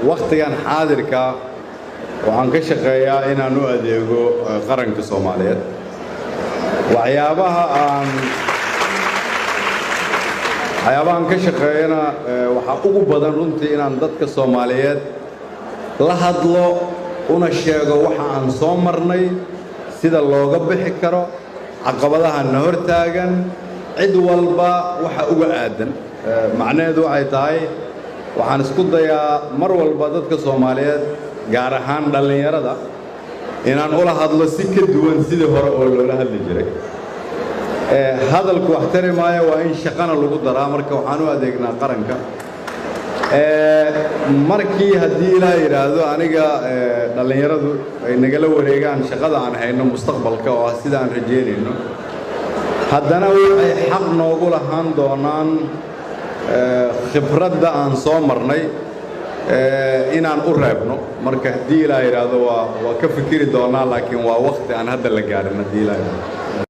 waqtigan xaadirka waxaan ka shaqeeyaa inaan u adeego qaranka Soomaaliyeed waxyaabaha aan ka shaqeeyana waxa ugu badan runtii inaan dadka Soomaaliyeed la hadlo una sheego waxa aan soo marnay sida looga bixi karo caqabadaha na hortaagan cid walba waxa uga aadan macnaheedu waxay tahay waxaan isku dayaa mar walba dadka Soomaaliyeed gaar ahaan dhalinyarada inaan ula hadlo si ka duwan sidii hore oo loola hadli jiray hadalku wax tari maayo waa in shaqana lagu daraa marka waxaan u adeegnaa qaranka markii haddii ilaa yiraahdo aniga dhalinyaradu ay nagala wareegaan shaqada aan hayno mustaqbalka oo sida aan rajeynayno haddana waxay xaq noogu lahaan doonaan khibradda aan soo marnay inaan u reebno marka haddii ilaa yiraahdo waa ka fikiri doonaa laakiin waa waqti aan hadda la gaarin haddii ilaa yiraahdo